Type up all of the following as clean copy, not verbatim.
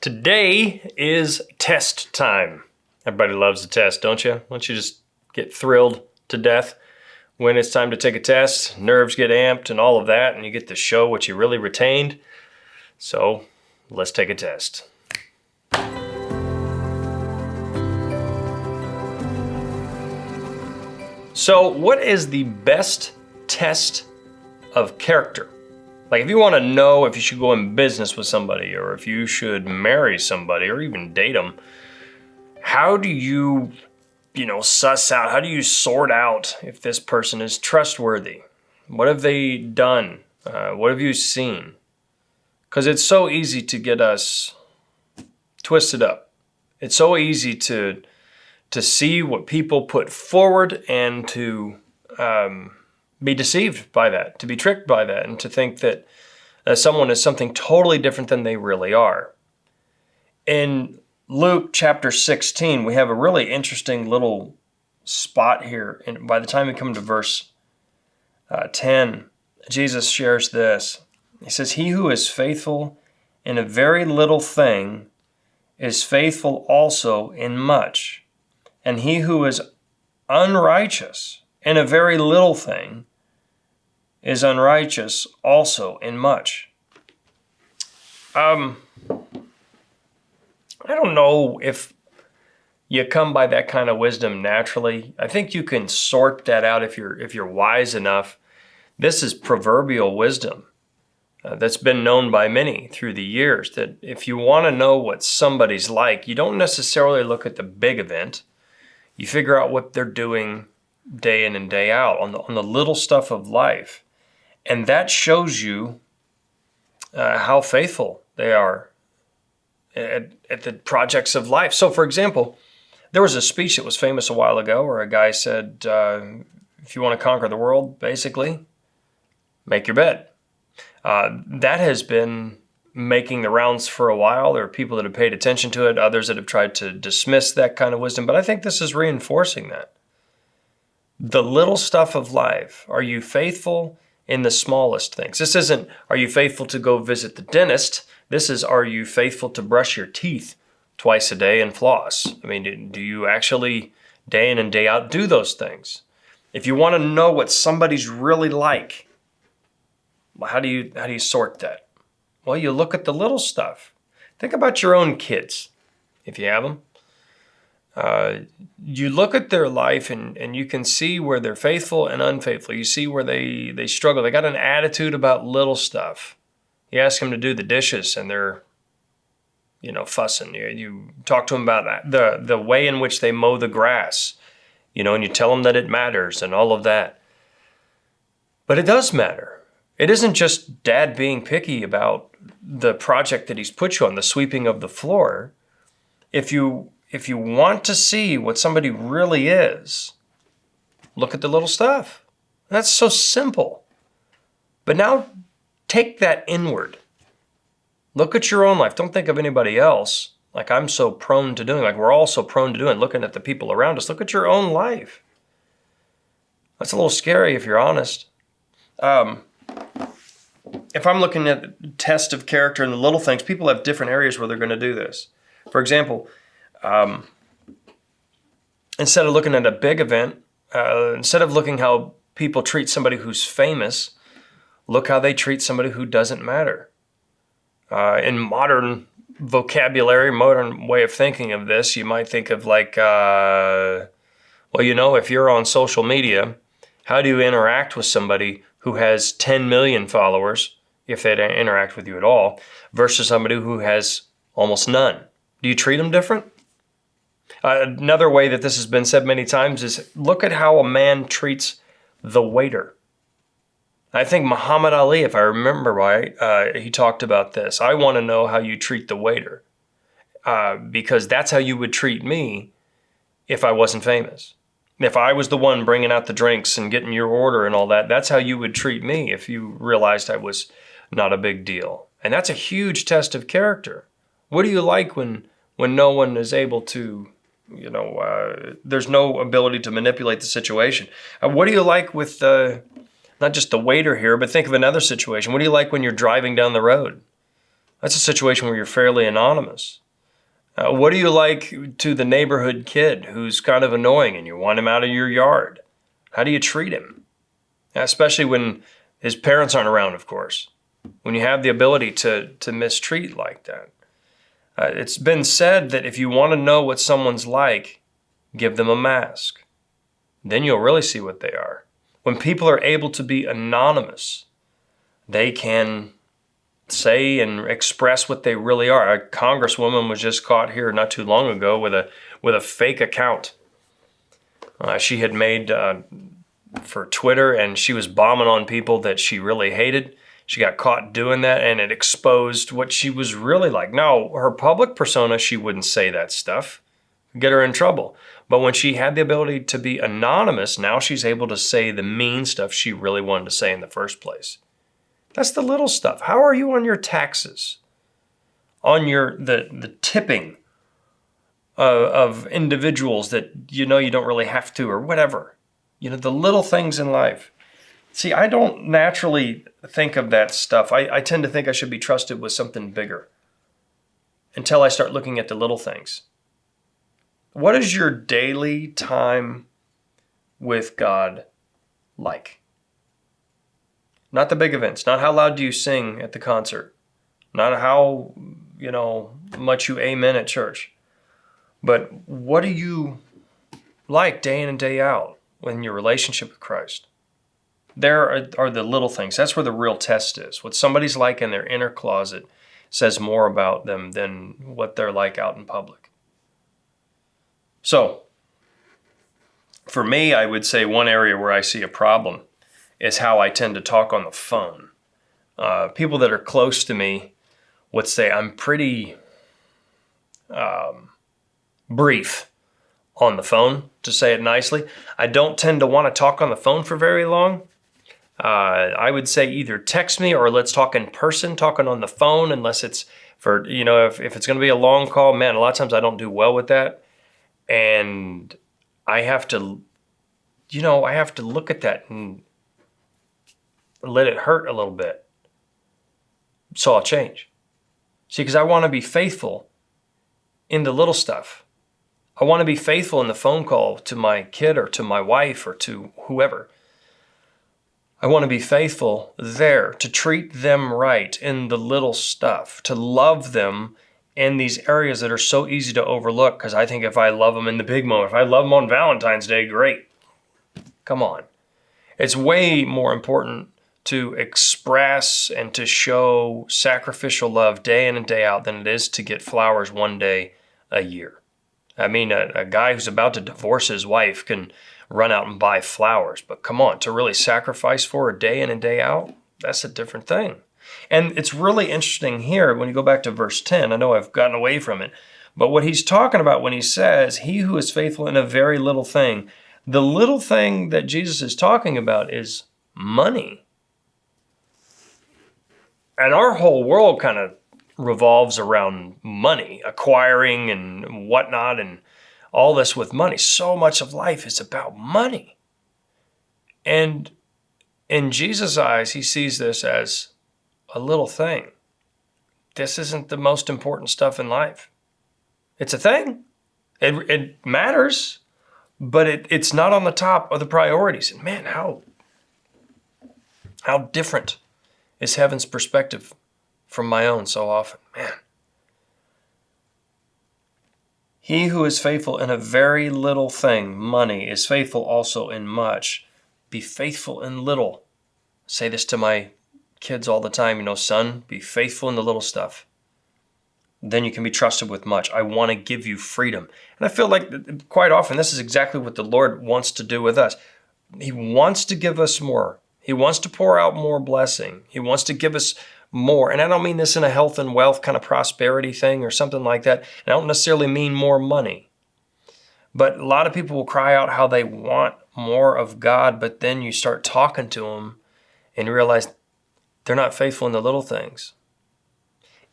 Today is test time. Everybody loves a test, don't you? Don't you just get thrilled to death when it's time to take a test? Nerves get amped and all of that, and you get to show what you really retained. So let's take a test. So what is the best test of character? Like if you want to know if you should go in business with somebody or if you should marry somebody or even date them, how do you, suss out, how do you sort out if this person is trustworthy? What have they done? What have you seen? Because it's so easy to get us twisted up. It's so easy to see what people put forward and to be deceived by that, to be tricked by that, and to think that someone is something totally different than they really are. In Luke chapter 16, we have a really interesting little spot here. And by the time we come to verse 10, Jesus shares this. He says, "He who is faithful in a very little thing is faithful also in much. And he who is unrighteous in a very little thing is unrighteous also in much." I don't know if you come by that kind of wisdom naturally. I think you can sort that out if you're wise enough. This is proverbial wisdom that's been known by many through the years, that if you want to know what somebody's like, you don't necessarily look at the big event. You figure out what they're doing day in and day out on the little stuff of life. And that shows you how faithful they are at the projects of life. So for example, there was a speech that was famous a while ago where a guy said, if you want to conquer the world, basically, make your bed. That has been making the rounds for a while. There are people that have paid attention to it, others that have tried to dismiss that kind of wisdom, but I think this is reinforcing that. The little stuff of life. Are you faithful in the smallest things? This isn't, are you faithful to go visit the dentist? This is, are you faithful to brush your teeth twice a day and floss? I mean, do you actually day in and day out do those things? If you want to know what somebody's really like, how do you sort that? Well, you look at the little stuff. Think about your own kids, if you have them. You look at their life and you can see where they're faithful and unfaithful. You see where they struggle. They got an attitude about little stuff. You ask them to do the dishes and they're, fussing. You talk to them about the way in which they mow the grass, and you tell them that it matters and all of that. But it does matter. It isn't just dad being picky about the project that he's put you on, the sweeping of the floor. If you want to see what somebody really is, look at the little stuff. That's so simple. But now take that inward. Look at your own life. Don't think of anybody else like I'm so prone to doing, like we're all so prone to doing, looking at the people around us. Look at your own life. That's a little scary if you're honest. If I'm looking at the test of character and the little things, people have different areas where they're going to do this. For example, instead of looking at a big event, instead of looking how people treat somebody who's famous, look how they treat somebody who doesn't matter. In modern vocabulary, modern way of thinking of this, you might think of like, if you're on social media, how do you interact with somebody who has 10 million followers, if they interact with you at all, versus somebody who has almost none? Do you treat them different? Another way that this has been said many times is look at how a man treats the waiter. I think Muhammad Ali, if I remember right, he talked about this. I want to know how you treat the waiter because that's how you would treat me if I wasn't famous. If I was the one bringing out the drinks and getting your order and all that, that's how you would treat me if you realized I was not a big deal. And that's a huge test of character. What do you like when no one is able to, there's no ability to manipulate the situation? What do you like with not just the waiter here, but think of another situation. What do you like when you're driving down the road? That's a situation where you're fairly anonymous. What do you like to the neighborhood kid who's kind of annoying and you want him out of your yard? How do you treat him? Especially when his parents aren't around, of course. When you have the ability to mistreat like that. It's been said that if you want to know what someone's like, give them a mask. Then you'll really see what they are. When people are able to be anonymous, they can say and express what they really are. A congresswoman was just caught here not too long ago with a fake account. She had made for Twitter, and she was bombing on people that she really hated. She got caught doing that, and it exposed what she was really like. Now, her public persona, she wouldn't say that stuff, get her in trouble. But when she had the ability to be anonymous, now she's able to say the mean stuff she really wanted to say in the first place. That's the little stuff. How are you on your taxes? On the tipping of individuals that you know you don't really have to, or whatever. You know, the little things in life. See, I don't naturally think of that stuff. I tend to think I should be trusted with something bigger until I start looking at the little things. What is your daily time with God like? Not the big events, not how loud do you sing at the concert, not how, much you amen at church, but what do you like day in and day out in your relationship with Christ? There are the little things. That's where the real test is. What somebody's like in their inner closet says more about them than what they're like out in public. So, for me, I would say one area where I see a problem is how I tend to talk on the phone. People that are close to me would say I'm pretty brief on the phone, to say it nicely. I don't tend to want to talk on the phone for very long. I would say either text me or let's talk in person. Talking on the phone, unless it's for, if it's going to be a long call, man, a lot of times I don't do well with that. And I have to look at that and let it hurt a little bit. So I'll change. See, because I want to be faithful in the little stuff. I want to be faithful in the phone call to my kid or to my wife or to whoever. I want to be faithful there, to treat them right in the little stuff, to love them in these areas that are so easy to overlook, because I think if I love them in the big moment, if I love them on Valentine's Day, great. Come on. It's way more important to express and to show sacrificial love day in and day out than it is to get flowers one day a year. I mean, a guy who's about to divorce his wife can run out and buy flowers, but come on, to really sacrifice for her day in and day out, that's a different thing. And it's really interesting here when you go back to verse 10. I know I've gotten away from it, but what he's talking about when he says, he who is faithful in a very little thing, the little thing that Jesus is talking about is money. And our whole world kind of revolves around money, acquiring and whatnot, and all this with money. So much of life is about money. And in Jesus' eyes, he sees this as a little thing. This isn't the most important stuff in life. It's a thing. It matters, but it's not on the top of the priorities. And man, how different is heaven's perspective from my own so often. Man. He who is faithful in a very little thing, money, is faithful also in much. Be faithful in little. I say this to my kids all the time, son, be faithful in the little stuff. Then you can be trusted with much. I want to give you freedom. And I feel like quite often this is exactly what the Lord wants to do with us. He wants to give us more. He wants to pour out more blessing. He wants to give us more. And I don't mean this in a health and wealth kind of prosperity thing or something like that. And I don't necessarily mean more money. But a lot of people will cry out how they want more of God, but then you start talking to them and you realize they're not faithful in the little things.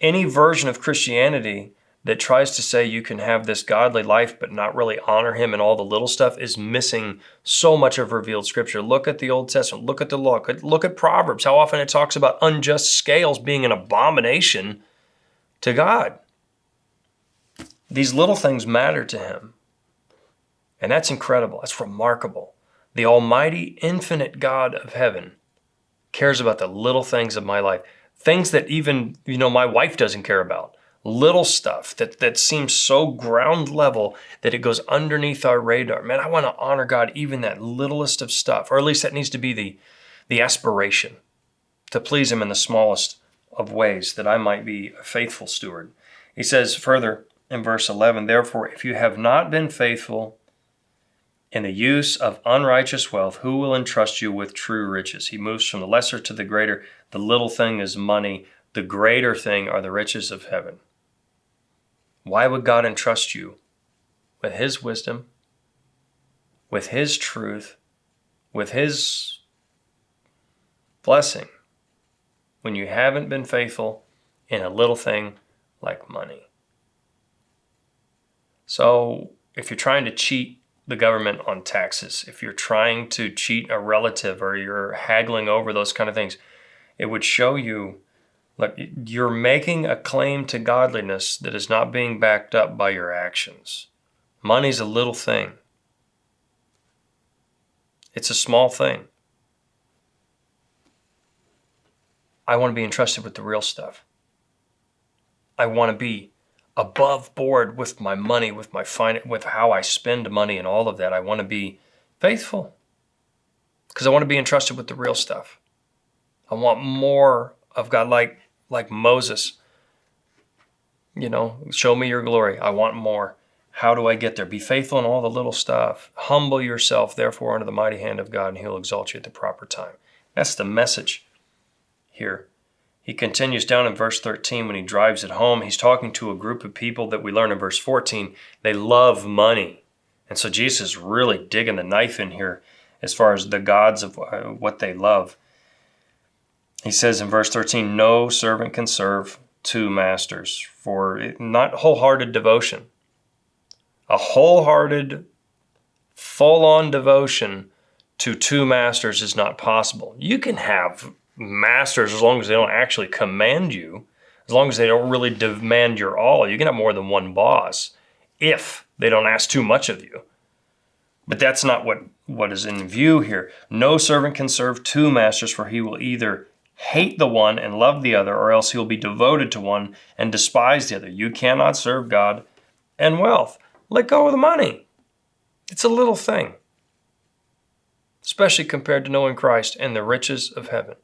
Any version of Christianity that tries to say you can have this godly life but not really honor him and all the little stuff is missing so much of revealed scripture. Look at the Old Testament. Look at the law. Look at Proverbs. How often it talks about unjust scales being an abomination to God. These little things matter to him. And that's incredible. That's remarkable. The almighty, infinite God of heaven cares about the little things of my life. Things that even, my wife doesn't care about. Little stuff that seems so ground level that it goes underneath our radar. Man, I want to honor God even that littlest of stuff, or at least that needs to be the aspiration, to please him in the smallest of ways, that I might be a faithful steward. He says further in verse 11, therefore, if you have not been faithful in the use of unrighteous wealth, who will entrust you with true riches? He moves from the lesser to the greater. The little thing is money. The greater thing are the riches of heaven. Why would God entrust you with his wisdom, with his truth, with his blessing, when you haven't been faithful in a little thing like money? So if you're trying to cheat the government on taxes, if you're trying to cheat a relative or you're haggling over those kind of things, it would show you, look, you're making a claim to godliness that is not being backed up by your actions. Money's a little thing. It's a small thing. I want to be entrusted with the real stuff. I want to be above board with my money, with with how I spend money and all of that. I want to be faithful because I want to be entrusted with the real stuff. I want more of God, like Moses. Show me your glory. I want more. How do I get there? Be faithful in all the little stuff. Humble yourself, therefore, under the mighty hand of God, and he'll exalt you at the proper time. That's the message here. He continues down in verse 13 when he drives it home. He's talking to a group of people that we learn in verse 14. They love money. And so Jesus is really digging the knife in here as far as the gods of what they love. He says in verse 13, no servant can serve two masters, for not wholehearted devotion. A wholehearted, full-on devotion to two masters is not possible. You can have masters as long as they don't actually command you, as long as they don't really demand your all. You can have more than one boss if they don't ask too much of you. But that's not what is in view here. No servant can serve two masters, for he will either hate the one and love the other, or else he will be devoted to one and despise the other. You cannot serve God and wealth. Let go of the money. It's a little thing, especially compared to knowing Christ and the riches of heaven.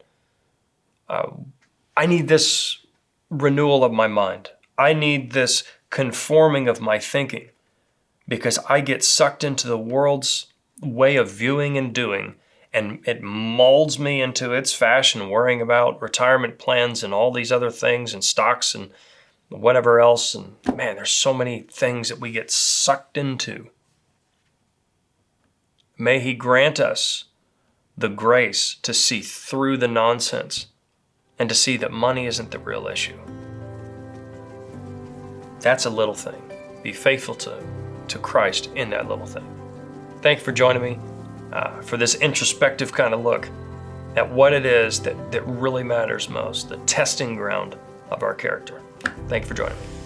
I need this renewal of my mind. I need this conforming of my thinking, because I get sucked into the world's way of viewing and doing, and it molds me into its fashion, worrying about retirement plans and all these other things and stocks and whatever else. And man, there's so many things that we get sucked into. May he grant us the grace to see through the nonsense and to see that money isn't the real issue. That's a little thing. Be faithful to Christ in that little thing. Thank you for joining me for this introspective kind of look at what it is that really matters most, the testing ground of our character. Thank you for joining me.